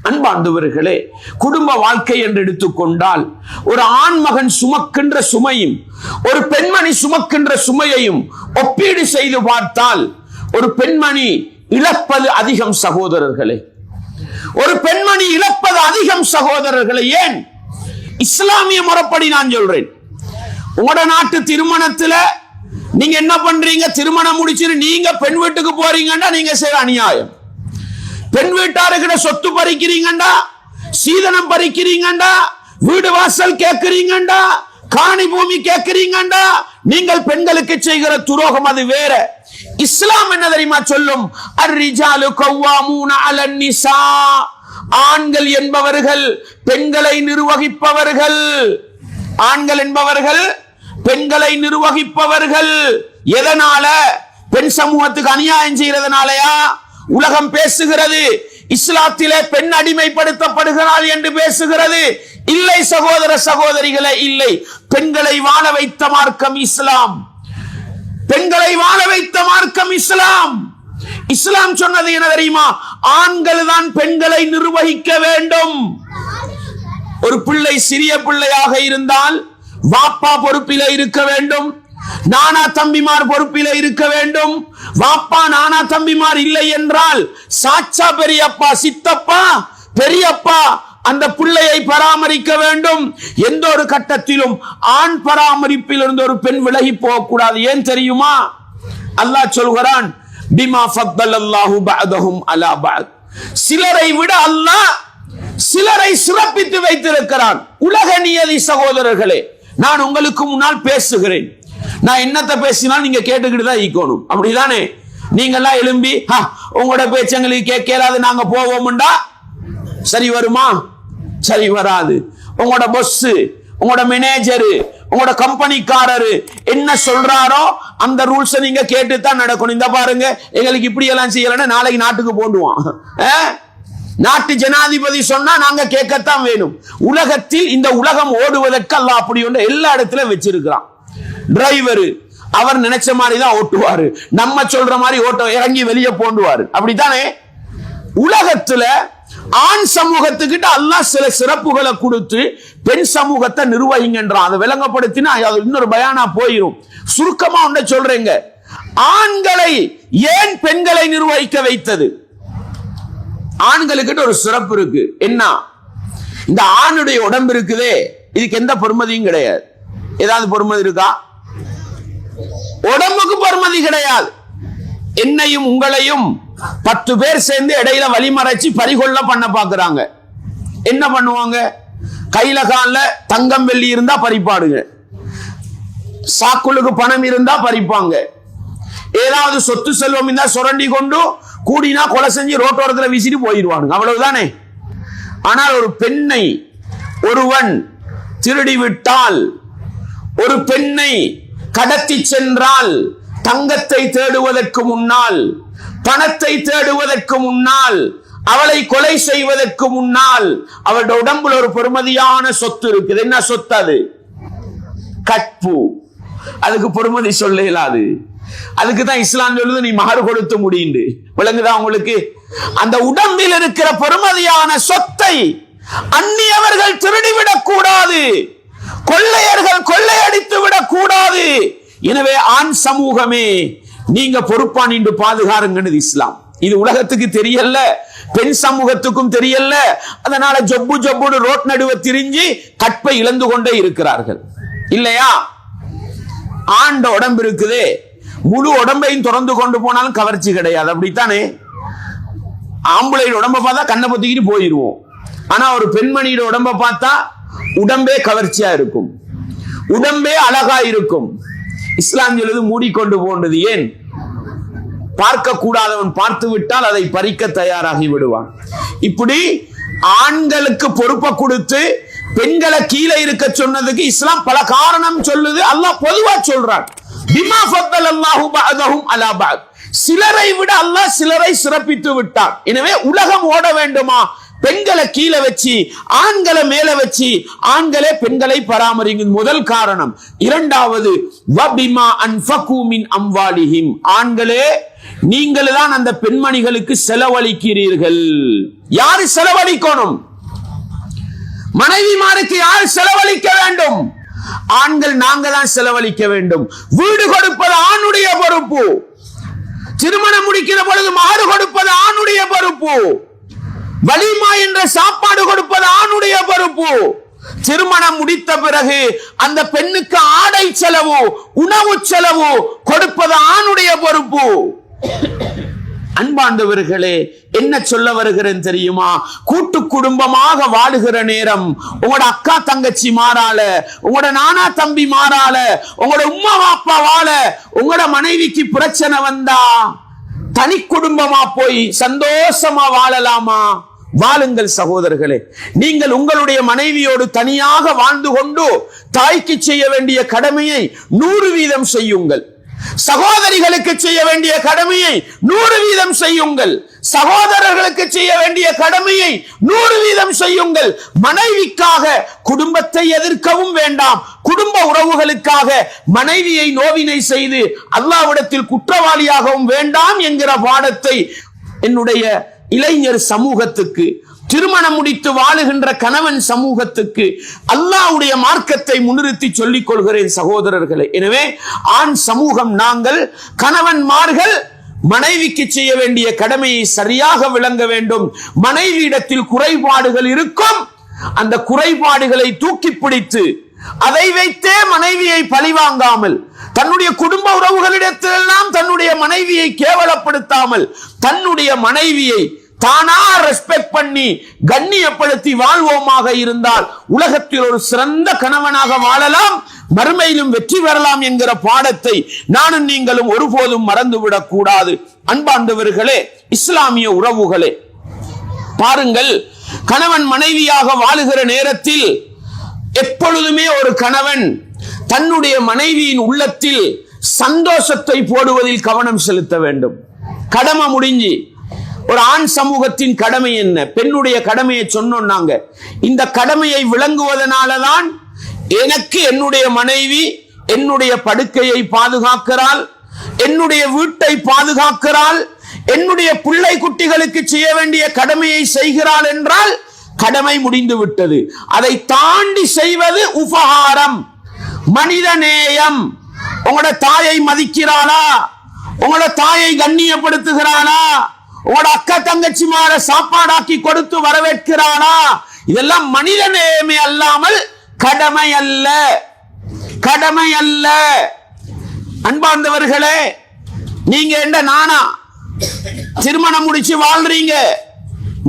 அன்பார்ந்தவர்களே, குடும்ப வாழ்க்கை என்று எடுத்துக்கொண்டால் ஒரு ஆண் மகன் சுமக்கின்ற சுமையும் ஒரு பெண்மணி சுமக்கின்ற சுமையையும் ஒப்பீடு செய்து பார்த்தால் ஒரு பெண்மணி இழப்பது அதிகம் சகோதரர்களே. ஒரு பெண்மணி இழப்பது அதிகம் சகோதரர்களே. ஏன்? இஸ்லாமிய முறைப்படி நான் சொல்றேன். உங்களோட நாட்டு திருமணத்துல நீங்க என்ன பண்றீங்க? திருமணம் முடிச்சுட்டு நீங்க பெண் வீட்டுக்கு போறீங்கன்னா நீங்க செய்ற அநியாயம். பெண் வீட்டாருக்கிட்ட சொத்து பறிக்கிறீங்கண்டா, சீதனம் பறிக்கிறீங்கண்டா, வீடு வாசல் கேட்கிறீங்கண்டா, காணி பூமி கேட்கிறீங்கண்டா, நீங்கள் பெண்களுக்கு செய்கிற துரோகம் அது வேற. இஸ்லாம் என்ன தெரியுமா சொல்லும்? அர்ரிஜாலு கவ்வாமூன அலன் நிசா, ஆண்கள் என்பவர்கள் பெண்களை நிர்வகிப்பவர்கள். ஆண்கள் என்பவர்கள் பெண்களை நிர்வகிப்பவர்கள். எதனால? பெண் சமூகத்துக்கு அநியாயம் செய்யறதுனாலயா? உலகம் பேசுகிறது இஸ்லாத்திலே பெண் அடிமைப்படுத்தப்படுகிறாள் என்று பேசுகிறது. இல்லை சகோதர சகோதரிகளே, இல்லை. பெண்களை வாழ வைத்த மார்க்கம் இஸ்லாம். பெண்களை வாழ வைத்த மார்க்கம் இஸ்லாம். இஸ்லாம் சொன்னது என்ன தெரியுமா? ஆண்கள் தான் பெண்களை நிர்வகிக்க வேண்டும். ஒரு பிள்ளை சிறிய பிள்ளையாக இருந்தால் வாப்பா பொறுப்பிலே இருக்க வேண்டும், நானா தம்பிமார் பொறுப்பிலே இருக்க வேண்டும். வாப்பா நானா தம்பிமார் இல்லை என்றால் சாச்சா பெரியப்பா, சித்தப்பா, பெரியப்பா அந்த பிள்ளையை பராமரிக்க வேண்டும். எந்த ஒரு கட்டத்திலும் ஆண் பராமரிப்பில் இருந்து ஒரு பெண் விலகி போகக்கூடாது. ஏன் தெரியுமா? அல்லாஹ் சொல்கிறான், பிமா ஃபத்தலல்லாஹு பஅதஹும் அலா பஅத், சிலரை விட அல்லாஹ் சிலரை சிறப்பித்து வைத்திருக்கிறான். உலக நியதி சகோதரர்களே. நான் உங்களுக்கு முன்னால் பேசுகிறேன், நான் என்னத்தை பேசினாலும் நீங்க கேட்டுக்கிட்டு தான் இருக்கணும். அப்படிதானே? நீங்க எல்லாம் எழும்பி உங்களோட பேச்சங்களுக்கு கேட்கலாது நாங்க போவோம்டா சரி வருமா? சரி வராது. உங்களோட பொஸ், உங்களோட மேனேஜரு, உங்களோட கம்பெனிக்காரரு என்ன சொல்றாரோ அந்த ரூல்ஸ் நீங்க கேட்டு தான் நடக்கணும். இந்த பாருங்க, எங்களுக்கு இப்படி எல்லாம் செய்யலன்னா நாளைக்கு நாட்டுக்கு போடுவான். நாட்டு ஜனாதிபதி சொன்னா நாங்க கேட்கத்தான் வேணும். உலகத்தில் இந்த உலகம் ஓடுவதற்கு அல்லாஹ் அப்படி ஒன்று எல்லா இடத்துல வச்சிருக்கிறான். டிரைவர் அவர் நினைச்ச மாதிரி தான் ஓட்டுவாரு, நம்ம சொல்ற மாதிரி ஓட்ட இறங்கி வெளியே போண்டுவாரு. அப்படித்தானே? உலகத்துல ஆண் சமூகத்துக்கிட்ட அல்லாஹ் சில சிறப்புகளை கொடுத்து பெண் சமூகத்தை நிர்வகிங்கன்றான். அதை விளங்கப்படுத்தினா அது இன்னொரு பயானா போயிரும். சுருக்கமா ஒன்றை சொல்றேங்க, ஆண்களை ஏன் பெண்களை நிர்வகிக்க வைத்தது? ஆண்களுக்கிட்ட ஒரு சிறப்பு இருக்கு. என்ன? இந்த ஆணுடைய உடம்பு இருக்குதே, இதுக்கு எந்த பொறுமதியும் கிடையாது. ஏதாவது பொறுமதி இருக்கா? உடம்புக்கு பொறுமதி கிடையாது. என்னையும் உங்களையும் 10 பேர் சேர்ந்து இடையில வழிமறைச்சு பறிகொள்ள பண்ண பாக்குறாங்க. என்ன பண்ணுவாங்க? கையில கால தங்கம் வெள்ளி இருந்தா பறிப்பாடுங்க, சாக்குளுக்கு பணம் இருந்தா பறிப்பாங்க, ஏதாவது சொத்து செல்வம் இருந்தா சுரண்டி கொண்டு கூடினா கொலை செஞ்சு ரோட்டோரத்தில் வீசிட்டு போயிடுவானுங்க. அவ்வளவுதானே? ஆனால் ஒரு பெண்ணை ஒருவன் திருடி விட்டால், ஒரு பெண்ணை கடத்தி சென்றால், தங்கத்தை தேடுவதற்கு முன்னால், பணத்தை தேடுவதற்கு முன்னால், அவளை கொலை செய்வதற்கு முன்னால் அவளுடைய உடம்புல ஒரு பெருமதியான சொத்து இருக்குது. என்ன சொத்து அது? கற்பு. அதுக்கு பொறுமதி சொல்ல இயலாது. அதுக்கு தான் இஸ்லாம் சொல்லுது நீ மகர் கொடுத்து முடியுண்டு. விளங்குதா உங்களுக்கு? அந்த உடம்பில் இருக்கிற பெருமதியான சொத்தை அந்நியவர்கள் திருடிவிடக் கூடாது, கொள்ளையர்கள் கொள்ளையடித்து விடக் கூடாது. எனவே ஆண் சமூகமே நீங்க பொறுப்பா நின்று பாதுகாருங்கன்னு இஸ்லாம். இது உலகத்துக்கு தெரியல, பெண் சமூகத்துக்கும் தெரியல. அதனால ஜொப்பு ஜொப்புன்னு ரோட் நடுவ திரிஞ்சு கற்பை இழந்து கொண்டே இருக்கிறார்கள். இல்லையா? ஆண்ட உடம்பு இருக்குதே, முழு உடம்பையும் திறந்து கொண்டு போனாலும் கவர்ச்சி கிடையாது. அப்படித்தானே? ஆம்பளையோட உடம்பை பார்த்தா கண்ணை பொத்திக்கிட்டு போயிடுவோம். ஆனா ஒரு பெண்மணியோட உடம்பை பார்த்தா உடம்பே கவர்ச்சியா இருக்கும், உடம்பே அழகா இருக்கும். இஸ்லாம் சொல்லுது மூடிக்கொண்டு போன்றது. ஏன்? பார்க்க கூடாதவன் பார்த்து விட்டால் அதை பறிக்க தயாராகி விடுவான். இப்படி ஆண்களுக்கு பொறுப்பை கொடுத்து பெண்களை கீழே இருக்க சொன்னதுக்கு இஸ்லாம் பல காரணம் சொல்லுது. அல்லாஹ் பொதுவா சொல்றான், பிமா ஃபத்தலல்லாஹு பஅதஹும் அலா பஅத், சிலரை விட அல்லாஹ் சிலரை சிறப்பித்து விட்டார். எனவே உலகம் ஓட வேண்டுமா? பெண்களை கீழே வச்சு ஆண்களை மேல வச்சு ஆண்களே பெண்களை பராமரிங்க முதல் காரணம். இரண்டாவது வபிமா அன்ஃபகு மின் அம்வாலிஹிம், ஆண்களே நீங்கள் தான் அந்த பெண்மணிகளுக்கு செலவழிக்கிறீர்கள். யாரு செலவழிக்கணும்? மனைவிமாருக்கு யார் செலவழிக்க வேண்டும்? ஆண்கள் நாங்க தான் செலவழிக்க வேண்டும். வீடு கொடுப்பது ஆணுடைய பொறுப்பு. திருமணம் முடிக்கிற பொழுது மாறு கொடுப்பது ஆணுடைய பொறுப்பு. வலிமா என்ற சாப்பாடு கொடுப்பது ஆணுடைய பொறுப்பு. திருமணம் முடித்த பிறகு அந்த பெண்ணுக்கு ஆடை செலவு, உணவு செலவு கொடுப்பது ஆணுடைய பொறுப்பு. அன்பாண்டவர்களே, என்ன சொல்ல வருகிறேன் தெரியுமா? கூட்டு குடும்பமாக வாழுகிற நேரம் உங்களோட அக்கா தங்கச்சி மாறால, உங்களோட நானா தம்பி மாறால, உங்களோட உம்மா அப்பா வாழ உங்களோட மனைவிக்கு பிரச்சனை வந்தா தனி குடும்பமா போய் சந்தோஷமா வாழலாமா? வாழுங்கள் சகோதரர்களே. நீங்கள் உங்களுடைய மனைவியோடு தனியாக வாழ்ந்து கொண்டு தாய்க்கு செய்ய வேண்டிய கடமையை 100% செய்யுங்கள். சகோதரிகளுக்கு செய்ய வேண்டிய கடமையை 100% செய்யுங்கள். சகோதரர்களுக்கு செய்ய வேண்டிய கடமையை 100% செய்யுங்கள். மனைவிக்காக குடும்பத்தை எதிர்க்கவும் வேண்டாம். குடும்ப உறவுகளுக்காக மனைவியை நோவினை செய்து அல்லாஹ்விடத்தில் குற்றவாளியாகவும் வேண்டாம் என்கிற பாடத்தை என்னுடைய இளைஞர் சமூகத்துக்கு, திருமணம் முடித்து வாழுகின்ற கணவன் சமூகத்துக்கு அல்லாஹ்வுடைய மார்க்கத்தை முன்னிறுத்தி சொல்லிக் கொள்கிறேன் சகோதரர்களே. எனவே ஆண் சமூகம் நாங்கள் கணவன்மார்கள் மனைவிக்கு செய்ய வேண்டிய கடமையை சரியாக விளங்க வேண்டும். மனைவியிடத்தில் குறைபாடுகள் இருக்கும், அந்த குறைபாடுகளை தூக்கி பிடித்து அதை வைத்தே மனைவியை பழிவாங்காமல், தன்னுடைய குடும்ப உறவுகளிடத்திலெல்லாம் தன்னுடைய மனைவியை கேவலப்படுத்தாமல், தன்னுடைய மனைவியை தானா ரெஸ்பெக்ட் பண்ணி கண்ணியப்படுத்தி வாழ்வோமாக இருந்தால் உலகத்தில் ஒரு சிறந்த கணவனாக வாழலாம், மறுமையிலும் வெற்றி பெறலாம் என்கிற பாடத்தை நானும் நீங்களும் ஒருபோதும் மறந்துவிடக் கூடாது. அன்பார்ந்தவர்களே, இஸ்லாமிய உறவுகளே, பாருங்கள், கணவன் மனைவியாக வாழுகிற நேரத்தில் எப்பொழுதுமே ஒரு கணவன் தன்னுடைய மனைவியின் உள்ளத்தில் சந்தோஷத்தை போடுவதில் கவனம் செலுத்த வேண்டும். கடமை முடிஞ்சு ஒரு ஆண் சமூகத்தின் கடமை என்ன, பெண்ணுடைய கடமையை சொன்னோம் நாங்க. இந்த கடமையை விளங்குவதனாலதான் எனக்கு என்னுடைய மனைவி என்னுடைய படுக்கையை பாதுகாக்கிறாள், என்னுடைய வீட்டை பாதுகாக்கிறாள், என்னுடைய பிள்ளை குட்டிகளுக்கு செய்ய வேண்டிய கடமையை செய்கிறாள் என்றால் கடமை முடிந்து விட்டது. அதை தாண்டி செய்வது உபகாரம், மனிதநேயம். உங்களோட தாயை மதிக்கிறாளா? உங்களோட தாயை கண்ணியப்படுத்துகிறாளா? உங்களோட அக்கா தங்கச்சி மாற சாப்பாடாக்கி கொடுத்து வரவேற்கிறாளா? இதெல்லாம் மனித நேயமே அல்லாமல் கடமை அல்ல, கடமை அல்ல. அன்பார்ந்தவர்களே, நீங்க என்ன நானா திருமணம் முடிச்சு வாழ்றீங்க,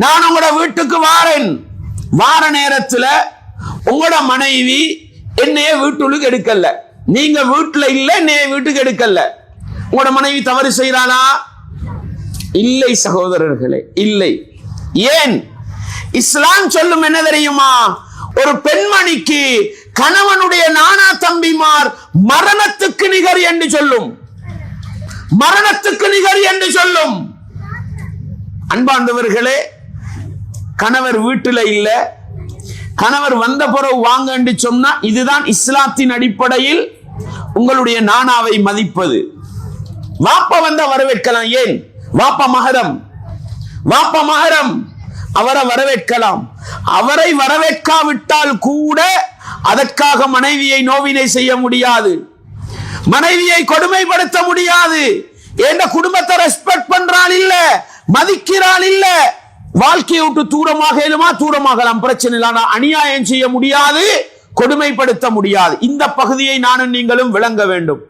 நான் உங்களோட வீட்டுக்கு வாரேன். வார நேரத்தில் உங்களோட மனைவி என்னைய வீட்டுக்கு எடுக்கல, நீங்க வீட்டுல இல்ல, என்னைய வீட்டுக்கு எடுக்கல, உங்களோட மனைவி தவறு செய்யறாளா? இல்லை சகோதரர்களே, இல்லை. ஏன்? இஸ்லாம் சொல்லும் என்ன தெரியுமா? ஒரு பெண்மணிக்கு கணவனுடைய நானா தம்பிமார் மரணத்துக்கு நிகர் என்று சொல்லும், மரணத்துக்கு நிகர் என்று சொல்லும். அன்பார்ந்தவர்களே, கணவர் வீட்டுல இல்ல, கணவர் வந்த பிறகு வாங்க என்று சொன்னா இதுதான் இஸ்லாத்தின் அடிப்படையில் உங்களுடைய நானாவை மதிப்பது. வாப்பா வந்தா வரவேற்கலாம். ஏன்? வாப்பா மஹரம், வாப்பா மஹரம், அவரை வரவேற்கலாம். அவரை வரவேற்காவிட்டால் கூட அதற்காக மனைவியை நோவினை செய்ய முடியாது, மனைவியை கொடுமைப்படுத்த முடியாது. என்ற குடும்பத்தை ரெஸ்பெக்ட் பண்றாள் இல்ல, மதிக்கிறாள் இல்ல, வாழ்க்கையை விட்டு தூரமாக இயலுமா? தூரமாகலாம், பிரச்சனை இல்லை. அநியாயம் செய்ய முடியாது, கொடுமைப்படுத்த முடியாது. இந்த பகுதியை நானும் நீங்களும் விளங்க வேண்டும்.